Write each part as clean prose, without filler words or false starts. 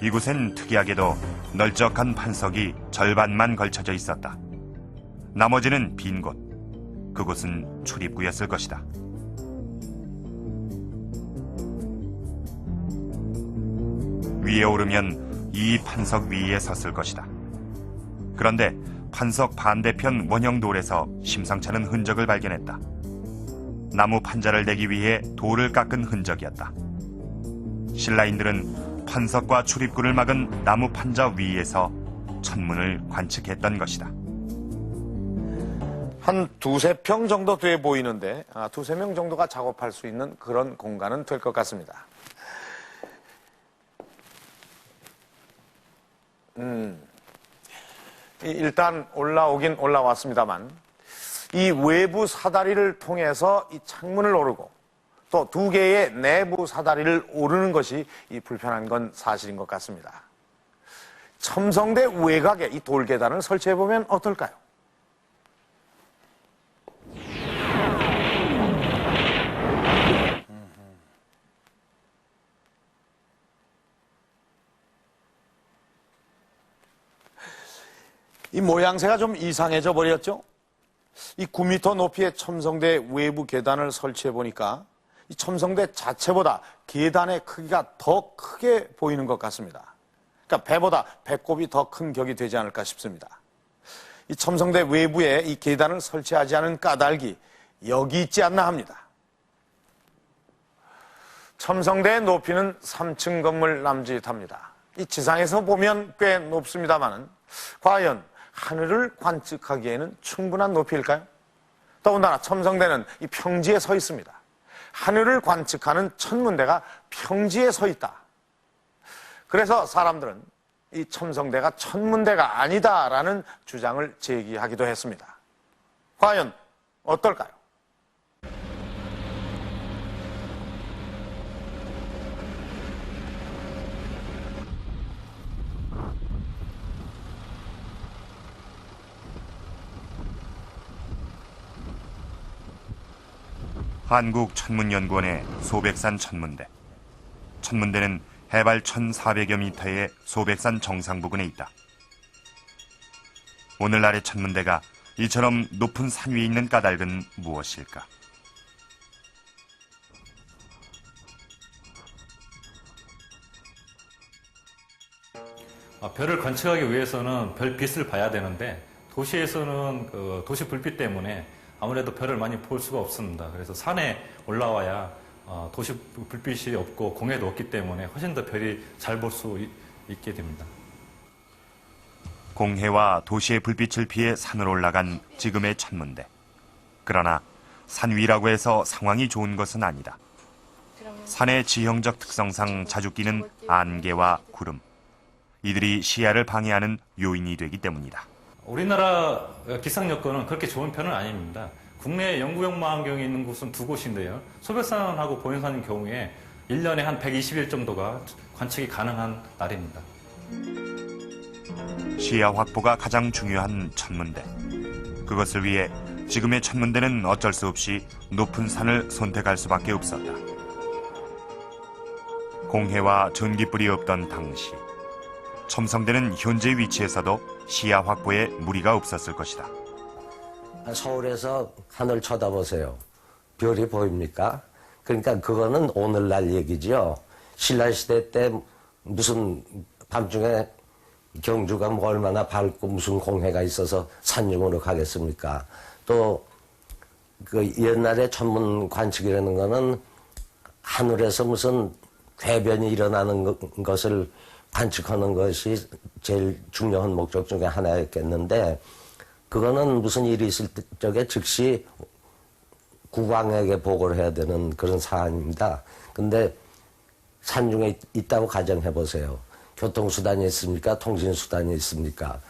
이곳엔 특이하게도 널쩍한 판석이 절반만 걸쳐져 있었다. 나머지는 빈 곳. 그곳은 출입구였을 것이다. 위에 오르면 이 판석 위에 섰을 것이다. 그런데 판석 반대편 원형 돌에서 심상치 않은 흔적을 발견했다. 나무 판자를 대기 위해 돌을 깎은 흔적이었다. 신라인들은 판석과 출입구를 막은 나무 판자 위에서 천문을 관측했던 것이다. 한 두세 평 정도 돼 보이는데 두세 명 정도가 작업할 수 있는 그런 공간은 될 것 같습니다. 일단 올라오긴 올라왔습니다만 이 외부 사다리를 통해서 이 창문을 오르고 또 두 개의 내부 사다리를 오르는 것이 이 불편한 건 사실인 것 같습니다. 첨성대 외곽에 이 돌계단을 설치해보면 어떨까요? 이 모양새가 좀 이상해져 버렸죠? 이 9m 높이의 첨성대 외부 계단을 설치해 보니까 이 첨성대 자체보다 계단의 크기가 더 크게 보이는 것 같습니다. 그러니까 배보다 배꼽이 더 큰 격이 되지 않을까 싶습니다. 이 첨성대 외부에 이 계단을 설치하지 않은 까닭이 여기 있지 않나 합니다. 첨성대의 높이는 3층 건물 남짓합니다. 이 지상에서 보면 꽤 높습니다만 과연 하늘을 관측하기에는 충분한 높이일까요? 더군다나 첨성대는 이 평지에 서 있습니다. 하늘을 관측하는 천문대가 평지에 서 있다. 그래서 사람들은 이 첨성대가 천문대가 아니다라는 주장을 제기하기도 했습니다. 과연 어떨까요? 한국천문연구원의 소백산 천문대. 천문대는 해발 1,400여 미터의 소백산 정상 부근에 있다. 오늘날의 천문대가 이처럼 높은 산 위에 있는 까닭은 무엇일까? 별을 관측하기 위해서는 별빛을 봐야 되는데 도시에서는 도시 불빛 때문에 아무래도 별을 많이 볼 수가 없습니다. 그래서 산에 올라와야 도시 불빛이 없고 공해도 없기 때문에 훨씬 더 별이 잘 볼 수 있게 됩니다. 공해와 도시의 불빛을 피해 산으로 올라간 지금의 천문대. 그러나 산 위라고 해서 상황이 좋은 것은 아니다. 산의 지형적 특성상 자주 끼는 안개와 구름. 이들이 시야를 방해하는 요인이 되기 때문이다. 우리나라 기상 여건은 그렇게 좋은 편은 아닙니다. 국내 영구역망원경이 있는 곳은 두 곳인데요. 소백산하고 보현산의 경우에 1년에 한 120일 정도가 관측이 가능한 날입니다. 시야 확보가 가장 중요한 천문대. 그것을 위해 지금의 천문대는 어쩔 수 없이 높은 산을 선택할 수밖에 없었다. 공해와 전기불이 없던 당시 첨성대는 현재 위치에서도 시야 확보에 무리가 없었을 것이다. 서울에서 하늘 쳐다보세요. 별이 보입니까? 그러니까 그거는 오늘날 얘기죠. 신라시대 때 무슨 밤중에 경주가 뭐 얼마나 밝고 무슨 공해가 있어서 산중으로 가겠습니까? 또 그 옛날에 천문 관측이라는 거는 하늘에서 무슨 괴변이 일어나는 것을 관측하는 것이 제일 중요한 목적 중에 하나였겠는데 그거는 무슨 일이 있을 적에 즉시 국왕에게 보고를 해야 되는 그런 사안입니다. 근데 산중에 있다고 가정해 보세요. 교통수단이 있습니까? 통신수단이 있습니까?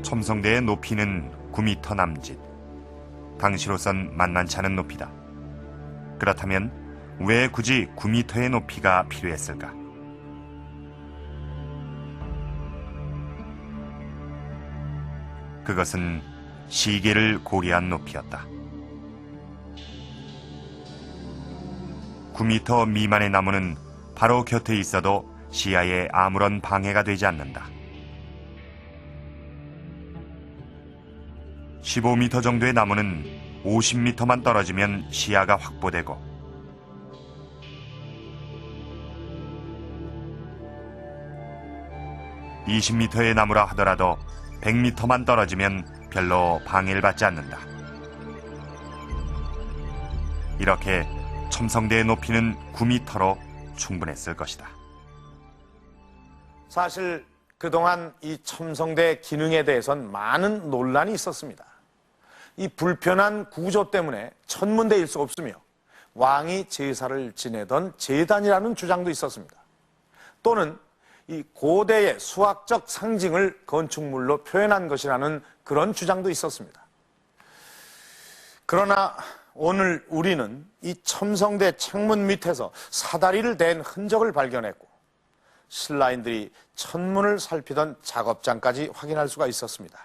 첨성대의 높이는 9m 남짓. 당시로선 만만치 않은 높이다. 그렇다면 왜 굳이 9m의 높이가 필요했을까? 그것은 시계를 고려한 높이였다. 9m 미만의 나무는 바로 곁에 있어도 시야에 아무런 방해가 되지 않는다. 15m 정도의 나무는 50m만 떨어지면 시야가 확보되고 20m의 나무라 하더라도 100m만 떨어지면 별로 방해를 받지 않는다. 이렇게 첨성대의 높이는 9m로 충분했을 것이다. 사실 그동안 이 첨성대 기능에 대해선 많은 논란이 있었습니다. 이 불편한 구조 때문에 천문대일 수 없으며 왕이 제사를 지내던 제단이라는 주장도 있었습니다. 또는 이 고대의 수학적 상징을 건축물로 표현한 것이라는 그런 주장도 있었습니다. 그러나 오늘 우리는 이 첨성대 창문 밑에서 사다리를 댄 흔적을 발견했고 신라인들이 천문을 살피던 작업장까지 확인할 수가 있었습니다.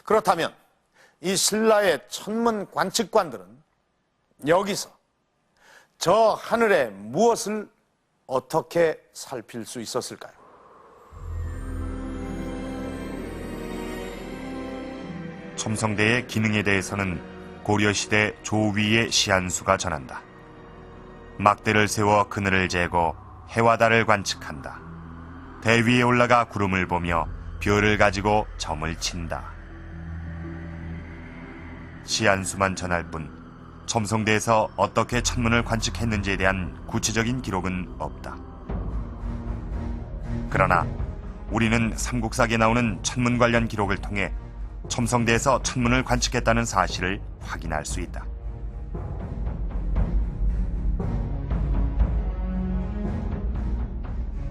그렇다면 이 신라의 천문 관측관들은 여기서 저 하늘에 무엇을 어떻게 살필 수 있었을까요? 첨성대의 기능에 대해서는 고려시대 조위의 시한수가 전한다. 막대를 세워 그늘을 재고 해와 달을 관측한다. 대위에 올라가 구름을 보며 별을 가지고 점을 친다. 시한수만 전할 뿐 첨성대에서 어떻게 천문을 관측했는지에 대한 구체적인 기록은 없다. 그러나 우리는 삼국사기에 나오는 천문 관련 기록을 통해 첨성대에서 천문을 관측했다는 사실을 확인할 수 있다.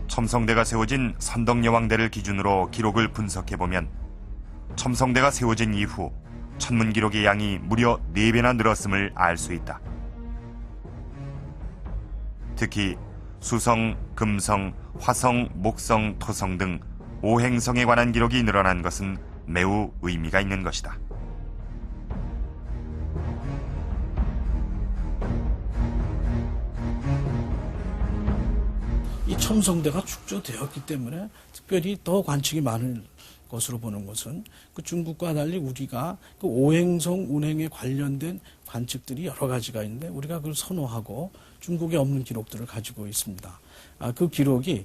첨성대가 세워진 선덕여왕대를 기준으로 기록을 분석해보면 첨성대가 세워진 이후 천문 기록의 양이 무려 4배나 늘었음을 알 수 있다. 특히 수성, 금성, 화성, 목성, 토성 등 5행성에 관한 기록이 늘어난 것은 매우 의미가 있는 것이다. 이 첨성대가 축조되었기 때문에 특별히 더 관측이 많을 것으로 보는 것은 그 중국과 달리 우리가 그 오행성 운행에 관련된 관측들이 여러 가지가 있는데 우리가 그걸 선호하고 중국에 없는 기록들을 가지고 있습니다. 그 기록이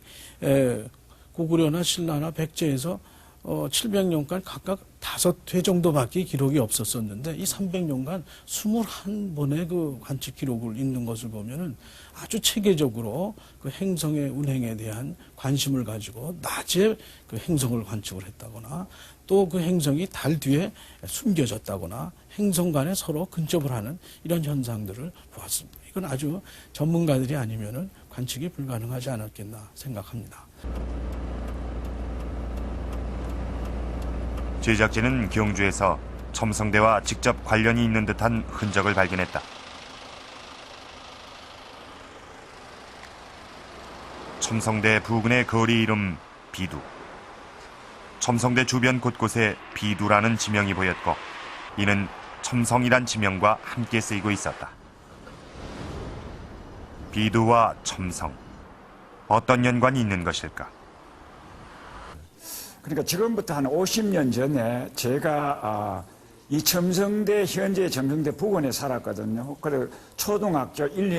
고구려나 신라나 백제에서 700년간 각각 5회 정도밖에 기록이 없었었는데 이 300년간 21번의 그 관측 기록을 있는 것을 보면은 아주 체계적으로 그 행성의 운행에 대한 관심을 가지고 낮에 그 행성을 관측을 했다거나 또 그 행성이 달 뒤에 숨겨졌다거나 행성 간에 서로 근접을 하는 이런 현상들을 보았습니다. 이건 아주 전문가들이 아니면은 관측이 불가능하지 않았겠나 생각합니다. 제작진은 경주에서 첨성대와 직접 관련이 있는 듯한 흔적을 발견했다. 첨성대 부근의 거리 이름 비두. 첨성대 주변 곳곳에 비두라는 지명이 보였고 이는 첨성이란 지명과 함께 쓰이고 있었다. 비두와 첨성, 어떤 연관이 있는 것일까? 그러니까 지금부터 한 50년 전에 제가 이 첨성대, 현재 첨성대 부근에 살았거든요. 그래서 초등학교 1,